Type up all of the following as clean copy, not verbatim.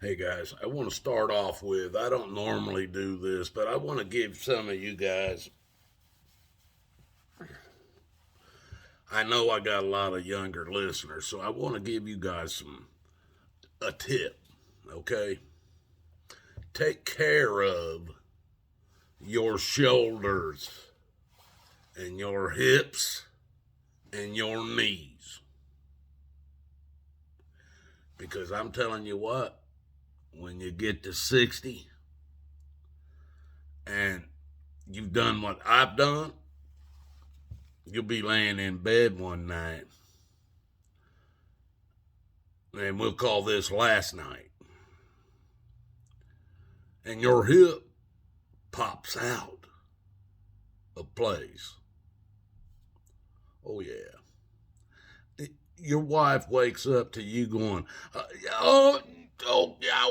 Hey guys, I want to start off with I don't normally do this, but I want to give some of you guys. I know I got a lot of younger listeners, so I want to give you guys a tip, okay? Take care of your shoulders and your hips and your knees. Because I'm telling you what, when you get to 60 and you've done what I've done, you'll be laying in bed one night, and we'll call this last night, and your hip pops out of place. Oh, yeah. Your wife wakes up to you going, oh, yeah,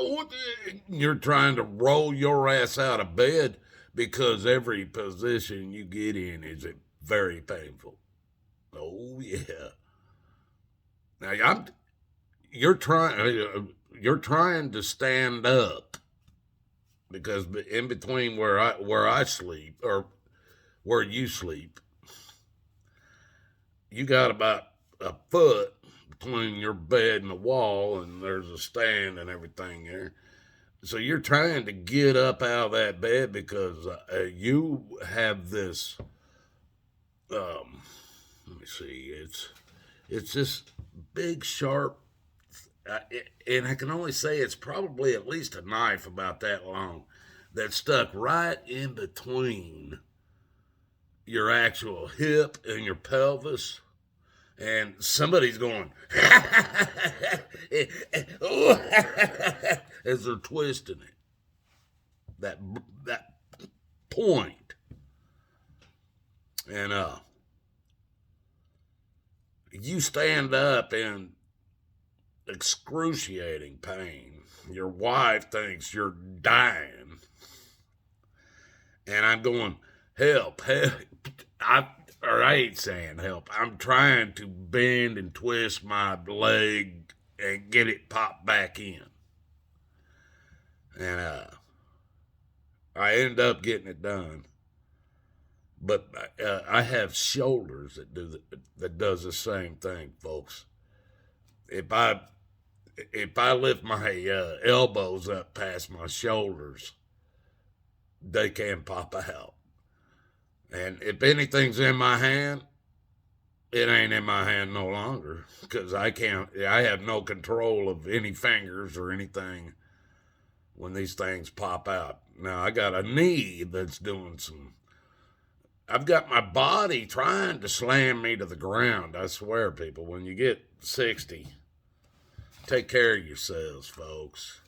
you're trying to roll your ass out of bed because every position you get in is very painful. Oh, yeah. Now, you're trying to stand up because in between where I sleep or where you sleep, you got about a foot between your bed and the wall, and there's a stand and everything there. So you're trying to get up out of that bed because you have this. Let me see. It's this big sharp, and I can only say it's probably at least a knife about that long that's stuck right in between your actual hip and your pelvis, and somebody's going as they're twisting it. That point, and you stand up in excruciating pain. Your wife thinks you're dying, and I'm going, help, help. I ain't saying help. I'm trying to bend and twist my leg and get it popped back in. And I end up getting it done. But I have shoulders that does the same thing, folks. If I lift my elbows up past my shoulders, they can pop out. And if anything's in my hand, it ain't in my hand no longer because I have no control of any fingers or anything when these things pop out. Now I got a knee that's doing some. I've got my body trying to slam me to the ground. I swear, people, when you get 60, take care of yourselves, folks.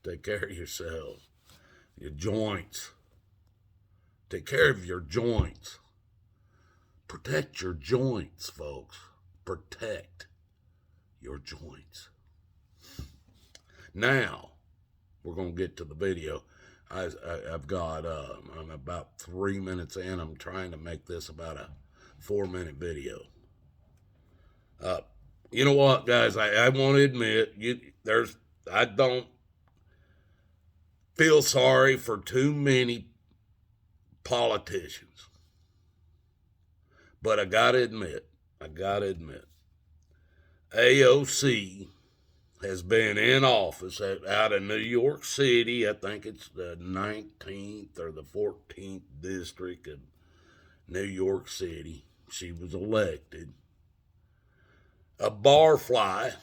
Take care of yourselves. Your joints. Take care of your joints. Protect your joints, folks. Protect your joints. Now, we're going to get to the video. I've got, I'm about 3 minutes in. I'm trying to make this about a 4-minute video. You know what, guys? I won't admit, I don't feel sorry for too many politicians. But I gotta admit, AOC has been in office out of New York City. I think it's the 19th or the 14th district of New York City. She was elected. A barfly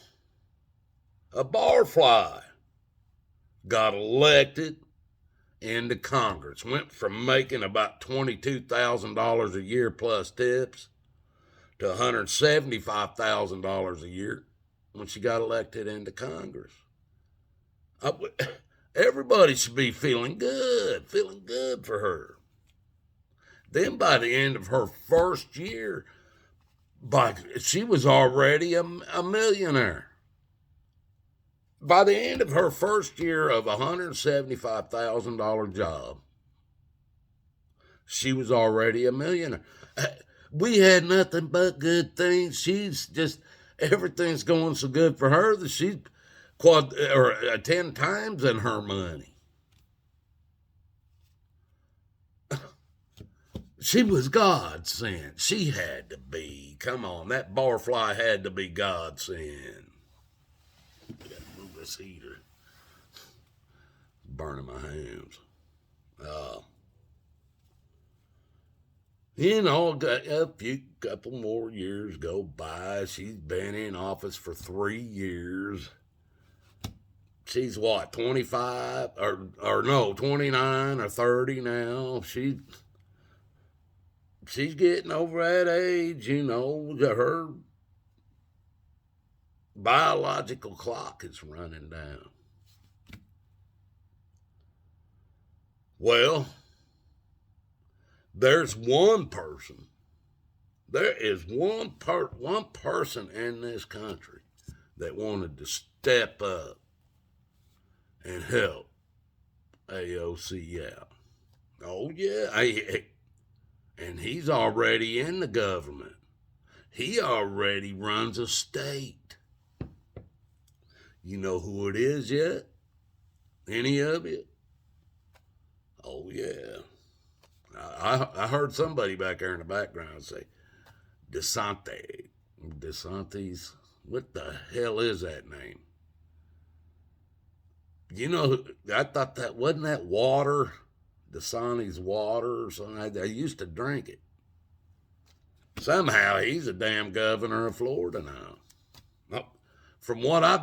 got elected into Congress. Went from making about $22,000 a year plus tips to $175,000 a year when she got elected into Congress. Everybody should be feeling good for her. Then by the end of her first year, she was already a millionaire. By the end of her first year of a $175,000 job, she was already a millionaire. We had nothing but good things. Everything's going so good for her that she's 10 times in her money. She was God sent. She had to be. Come on, that barfly had to be God sent. I gotta move this heater. Burning my hands. A couple more years go by. She's been in office for 3 years. She's what, 25 or no, 29 or 30 now. She's getting over that age, her biological clock is running down. Well, there's one person. There is one person in this country that wanted to step up and help AOC out. Oh yeah, and he's already in the government. He already runs a state. You know who it is yet? Any of you? Oh yeah. I heard somebody back there in the background say, DeSantis. What the hell is that name? I thought that wasn't that water, DeSantis water or something. I used to drink it. Somehow he's a damn governor of Florida now. From what I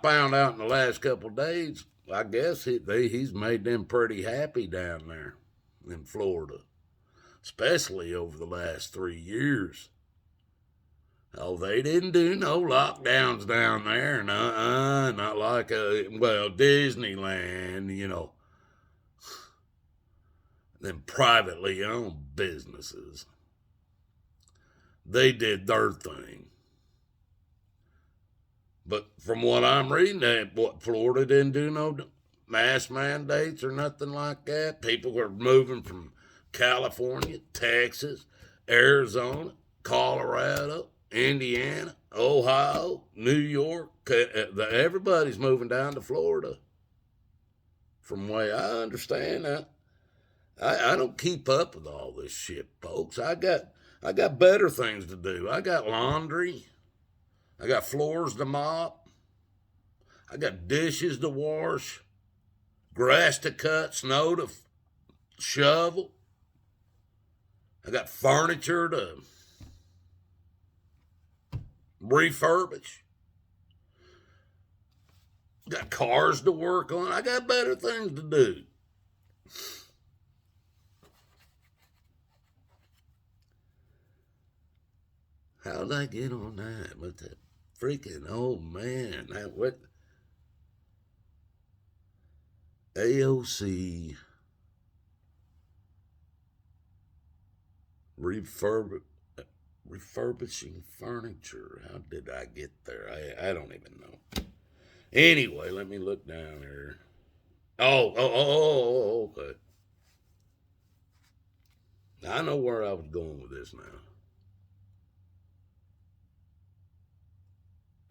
found out in the last couple of days, I guess he's made them pretty happy down there in Florida, especially over the last 3 years. Oh, they didn't do no lockdowns down there. Not like Disneyland, them privately owned businesses. They did their thing. But from what I'm reading, Florida didn't do no mask mandates or nothing like that. People were moving from California, Texas, Arizona, Colorado, Indiana, Ohio, New York. Everybody's moving down to Florida. From the way I understand that. I don't keep up with all this shit, folks. I got better things to do. I got laundry. I got floors to mop. I got dishes to wash. Grass to cut. Snow to shovel. I got furniture to refurbish. Got cars to work on. I got better things to do. How'd I get on that with that freaking old man? What? AOC refurbishing furniture. How did I get there? I don't even know. Anyway, let me look down here. Oh, okay. I know where I was going with this now.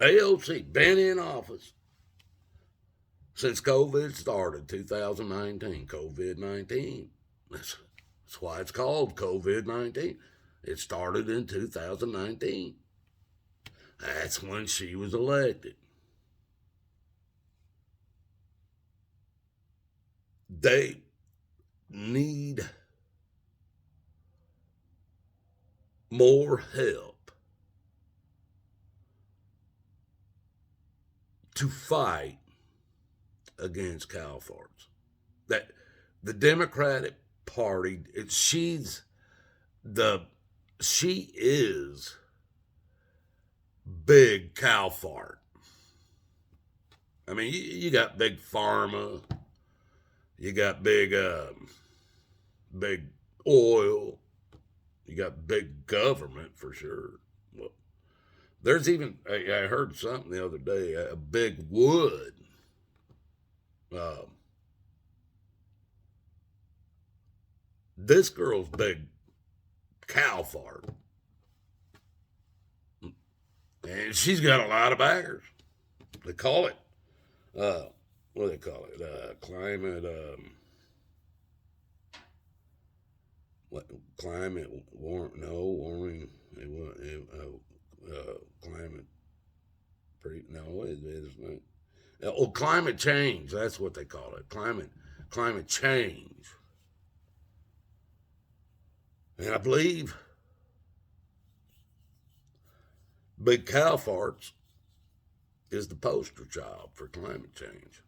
AOC been in office since COVID started, 2019. COVID-19. That's why it's called COVID-19. It started in 2019. That's when she was elected. They need more help to fight against cow farts. That the Democratic Party, she is big cow fart. I mean, you got big pharma, you got big oil, you got big government for sure. Well, there's even, I heard something the other day, a big wood. This girl's big cow fart. And she's got a lot of backers. They call it uh, what do they call it? Climate, what, climate warming, climate, no, it isn't. Oh, climate change, that's what they call it, climate change. And I believe Big Cow Farts is the poster child for climate change.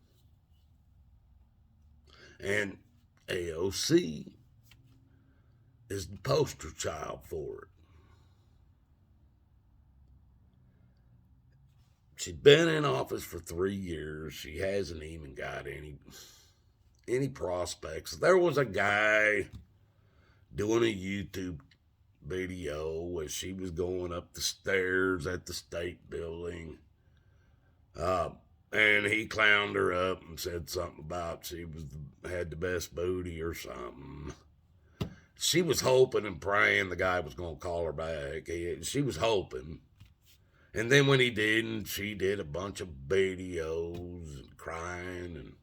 And AOC is the poster child for it. She's been in office for 3 years. She hasn't even got any prospects. There was a guy doing a YouTube video as she was going up the stairs at the state building. And he clowned her up and said something about she had the best booty or something. She was hoping and praying the guy was going to call her back. She was hoping. And then when he didn't, she did a bunch of videos and crying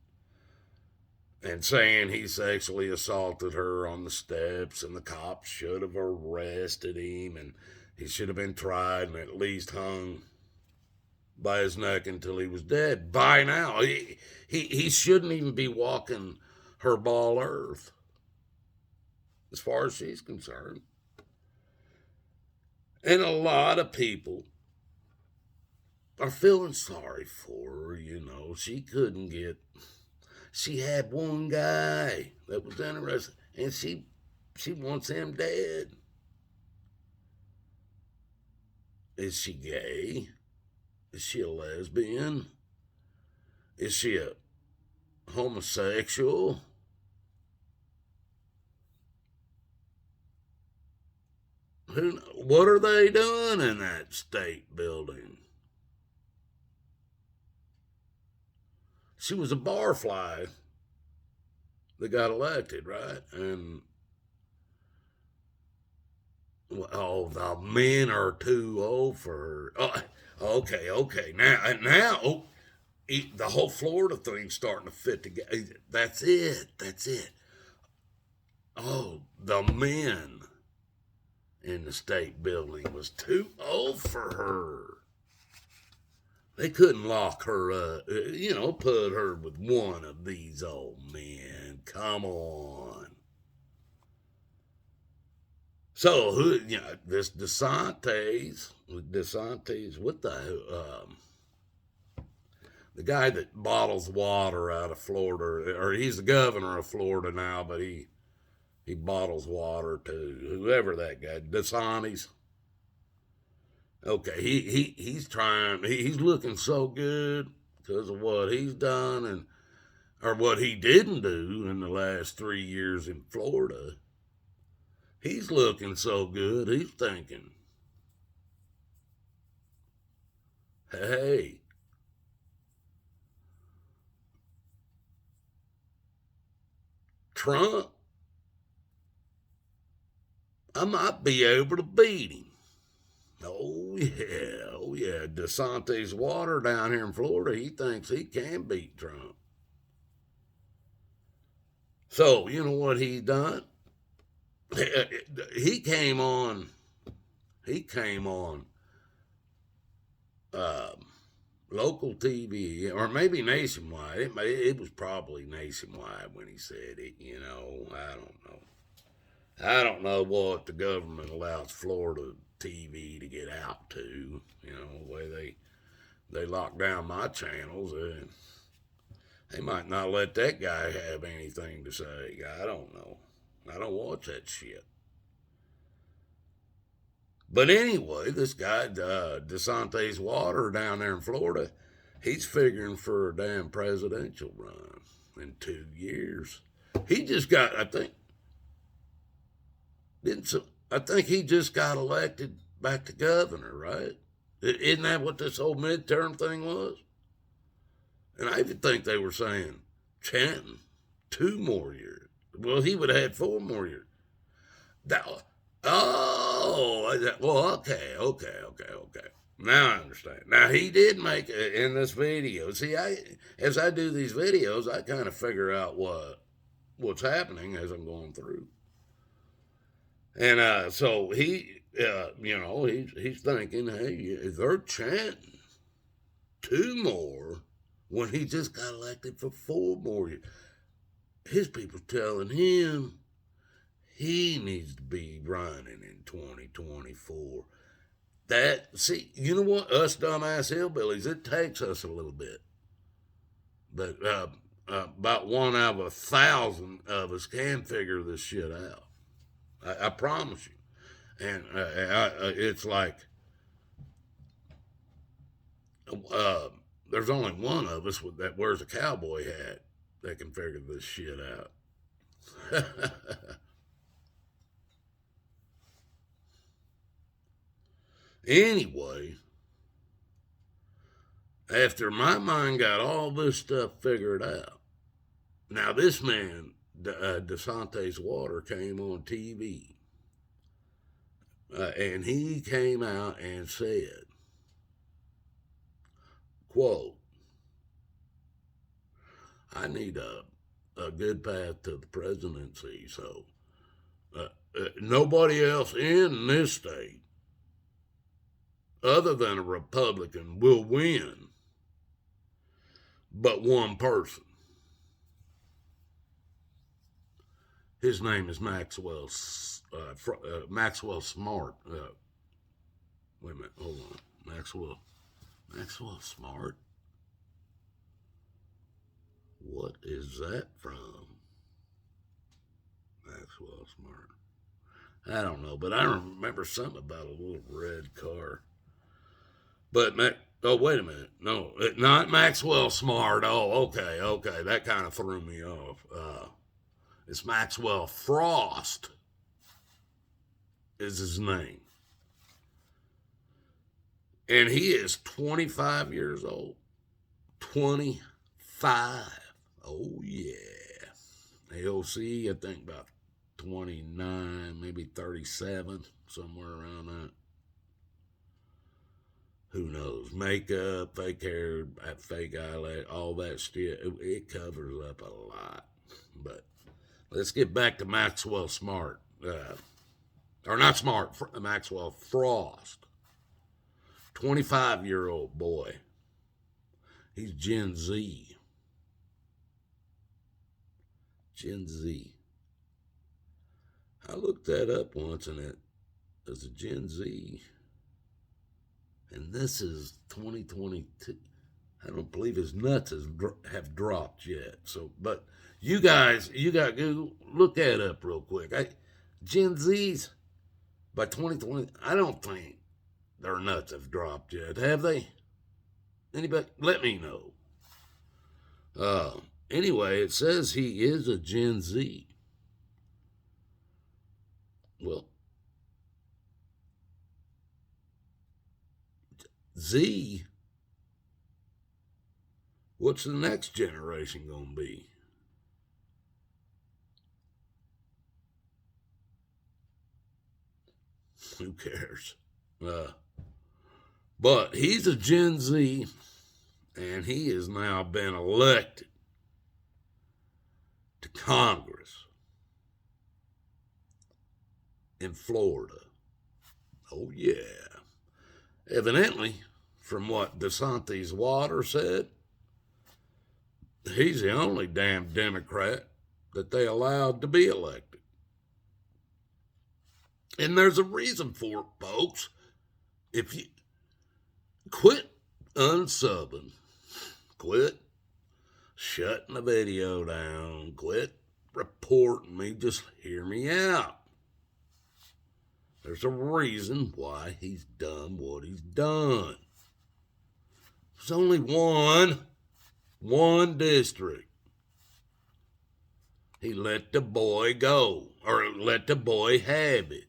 and saying he sexually assaulted her on the steps and the cops should have arrested him and he should have been tried and at least hung by his neck until he was dead. By now, he shouldn't even be walking her ball earth, as far as she's concerned. And a lot of people are feeling sorry for her, you know. She had one guy that was interested, and she wants him dead. Is she gay? Is she a lesbian? Is she a homosexual? What are they doing in that state building? She was a barfly that got elected, right? And the men are too old for her. Oh, okay. Now, the whole Florida thing's starting to fit together. That's it. Oh, the men in the state building was too old for her. They couldn't lock her up, put her with one of these old men. Come on. So, this DeSantis, what the guy that bottles water out of Florida, or he's the governor of Florida now, but he bottles water to whoever that guy, DeSantis. Okay, he's looking so good because of what he's done or what he didn't do in the last 3 years in Florida. He's looking so good, he's thinking, hey, Trump, I might be able to beat him. Oh yeah. DeSantis water down here in Florida, he thinks he can beat Trump. So, you know what he done? He came on local TV, or maybe nationwide. It was probably nationwide when he said it, I don't know what the government allows Florida TV to get out to, the way they lock down my channels. They might not let that guy have anything to say. I don't know. I don't watch that shit. But anyway, this guy, DeSantis Water down there in Florida, he's figuring for a damn presidential run in 2 years. He just got, I think he just got elected back to governor, right? Isn't that what this whole midterm thing was? And I even think they were saying 2 more years. Well, he would have had 4 more years. Okay. Now I understand. Now he did make in this video. See, as I do these videos, I kind of figure out what's happening as I'm going through. And so he's thinking, hey, they're chanting 2 more when he just got elected for 4 more years. His people telling him he needs to be running in 2024. See, you know what? Us dumbass hillbillies, it takes us a little bit. But about 1 out of 1,000 of us can figure this shit out. I promise you. And it's like there's only one of us that wears a cowboy hat that can figure this shit out. Anyway, after my mind got all this stuff figured out, now this man, DeSantis Water, came on TV. And he came out and said, quote, I need a good path to the presidency, so nobody else in this state other than a Republican will win but one person. His name is Maxwell Smart. Wait a minute, hold on. Maxwell Smart? What is that from? Maxwell Smart. I don't know, but I remember something about a little red car. But, oh, wait a minute. No, not Maxwell Smart. Oh, okay. That kind of threw me off. It's Maxwell Frost is his name. And he is 25 years old. 25. Oh, yeah. AOC, I think about 29, maybe 37, somewhere around that. Who knows? Makeup, fake hair, fake eyelash, all that shit. It covers up a lot. But let's get back to Maxwell Smart. Or not Smart, Maxwell Frost. 25-year-old boy. He's Gen Z. Gen Z. I looked that up once, and it was a Gen Z. And this is 2022. I don't believe his nuts have dropped yet. So, but you got Google, look that up real quick. Gen Zs by 2020, I don't think their nuts have dropped yet, have they? Anybody? Let me know. Anyway, it says he is a Gen Z. Well, Z, what's the next generation going to be? Who cares? But he's a Gen Z, and he has now been elected to Congress in Florida. Oh, yeah. Evidently, from what DeSantis Water said, he's the only damn Democrat that they allowed to be elected. And there's a reason for it, folks. If you quit unsubbing, quit shutting the video down, quit reporting me, just hear me out. There's a reason why he's done what he's done. There's only one district. He let the boy go, or let the boy have it.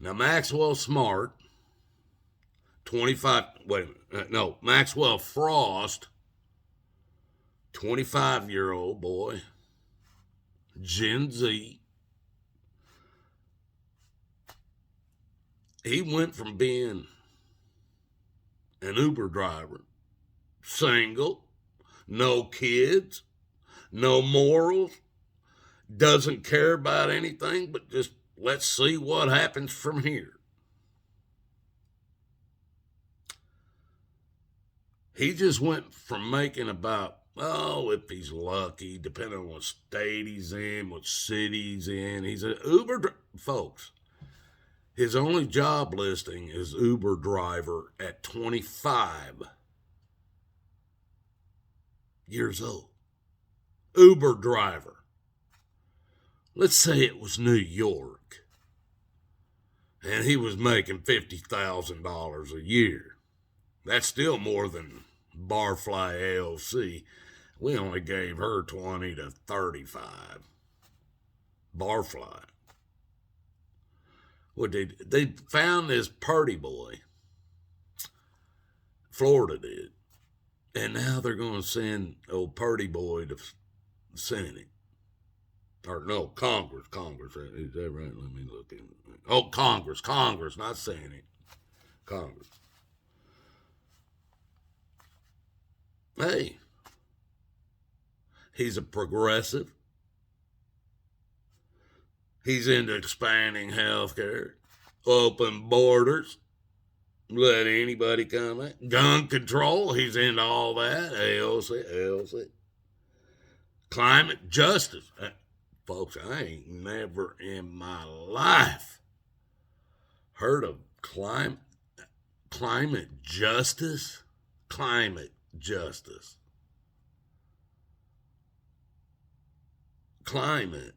Now, Maxwell Smart, Maxwell Frost, 25-year-old boy, Gen Z. He went from being an Uber driver, single, no kids, no morals, doesn't care about anything but just let's see what happens from here. He just went from making about, oh, if he's lucky, depending on what state he's in, what city he's in. He's an folks. His only job listing is Uber driver at 25 years old. Uber driver. Let's say it was New York, and he was making $50,000 a year. That's still more than Barfly AOC. We only gave her 20 to 35. Barfly. What they found this party boy. Florida did. And now they're going to send old party boy to Senate. Or no, Congress. Is that right? Let me look in. Oh, Congress, not Senate. Congress. Hey, he's a progressive. He's into expanding health care, open borders, let anybody come in. Gun control, he's into all that. AOC. Climate justice. Folks, I ain't never in my life heard of climate justice. Climate justice. Climate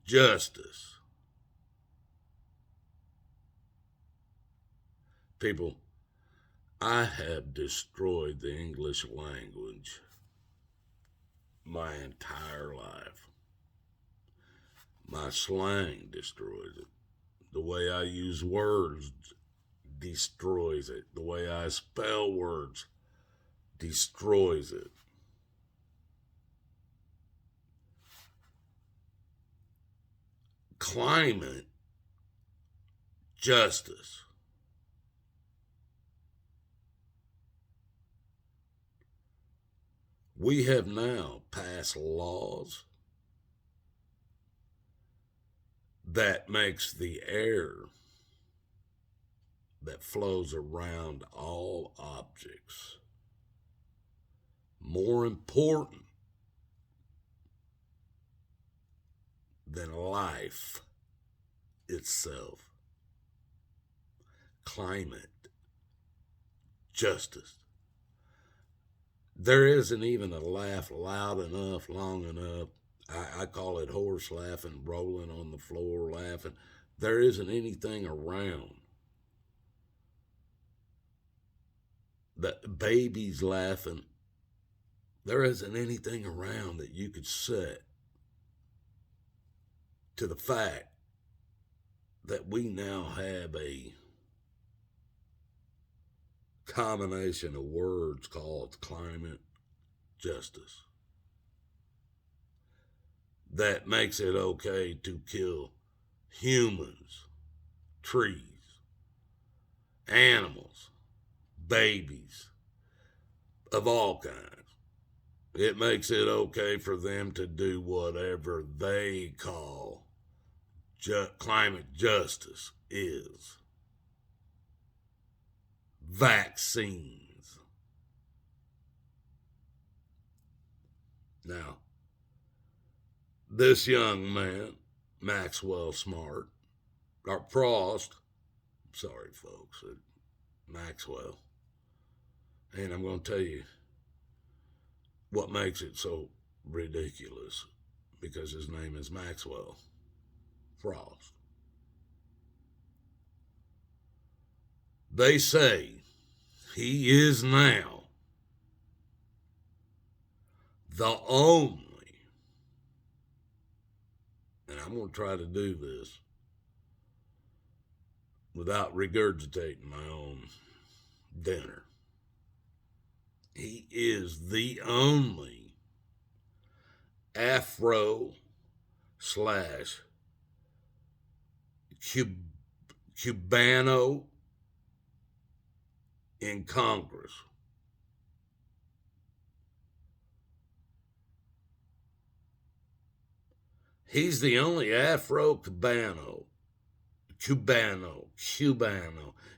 justice. People, I have destroyed the English language my entire life. My slang destroys it. The way I use words destroys it. The way I spell words destroys it. Climate justice. We have now passed laws that makes the air that flows around all objects more important than life itself. Climate justice. There isn't even a laugh loud enough, long enough. I call it horse laughing, rolling on the floor laughing. There isn't anything around. The babies laughing. There isn't anything around that you could set to the fact that we now have a combination of words called climate justice that makes it okay to kill humans, trees, animals, babies of all kinds. It makes it okay for them to do whatever they call climate justice is. Vaccines. Now, this young man, Maxwell Smart, or Frost, sorry folks, Maxwell, and I'm going to tell you what makes it so ridiculous, because his name is Maxwell Frost. They say he is now the only, and I'm going to try to do this without regurgitating my own dinner. He is the only Afro / Cubano in Congress. He's the only Afro-Cubano. Cubano.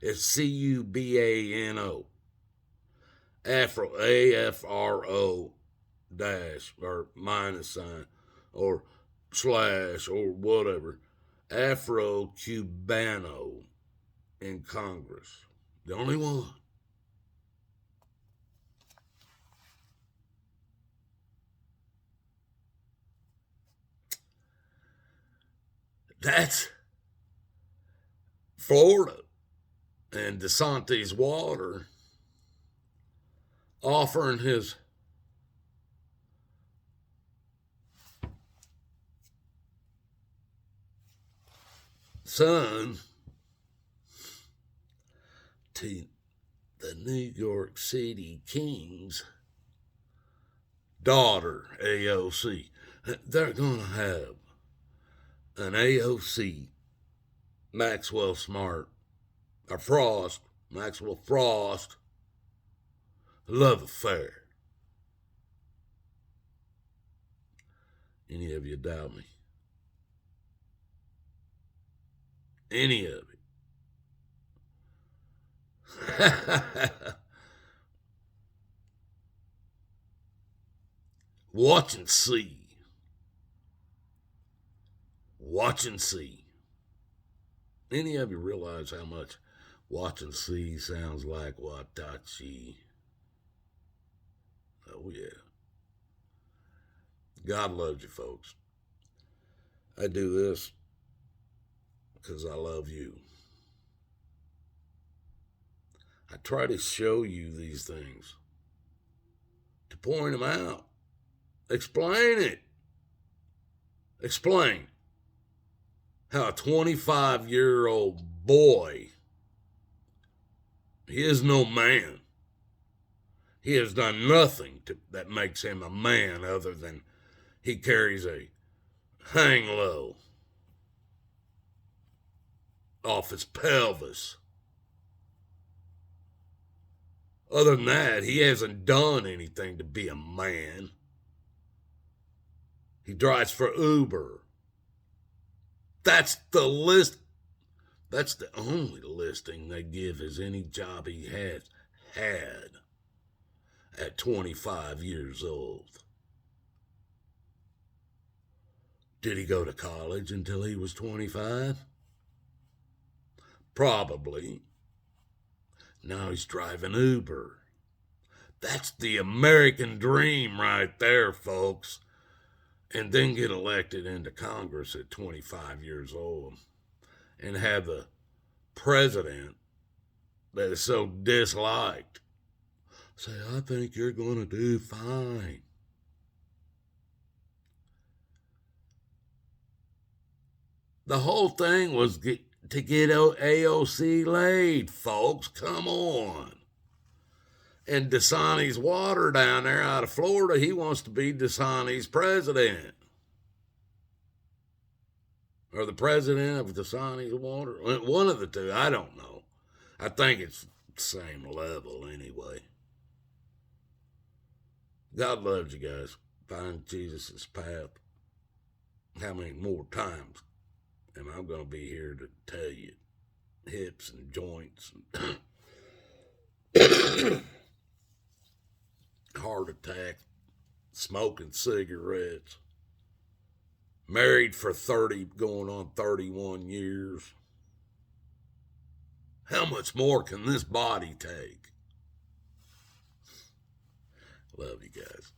It's Cubano. Afro, AFRO dash or minus sign or slash or whatever. Afro-Cubano in Congress. The only one. That's Florida and DeSantis Water offering his son to the New York City Kings daughter, AOC. They're going to have an AOC Maxwell Smart or Maxwell Frost love affair. Any of you doubt me? Any of it? Watch and see. Watch and see. Any of you realize how much watch and see sounds like Watachi? Oh, yeah. God loves you, folks. I do this because I love you. I try to show you these things, to point them out. Explain it. Explain how a 25-year-old boy, he is no man. He has done nothing that makes him a man other than he carries a hang low off his pelvis. Other than that, he hasn't done anything to be a man. He drives for Uber. That's the list. That's the only listing they give as any job he has had at 25 years old. Did he go to college until he was 25? Probably. Now he's driving Uber. That's the American dream right there, folks. And then get elected into Congress at 25 years old and have the president that is so disliked say, I think you're going to do fine. The whole thing was to get AOC laid, folks. Come on. And DeSantis Water down there out of Florida, he wants to be DeSantis president. Or the president of DeSantis Water. One of the two, I don't know. I think it's the same level anyway. God loves you guys. Find Jesus' path. How many more times am I going to be here to tell you? Hips and joints and heart attack, smoking cigarettes, married for 30, going on 31 years. How much more can this body take? Love you guys.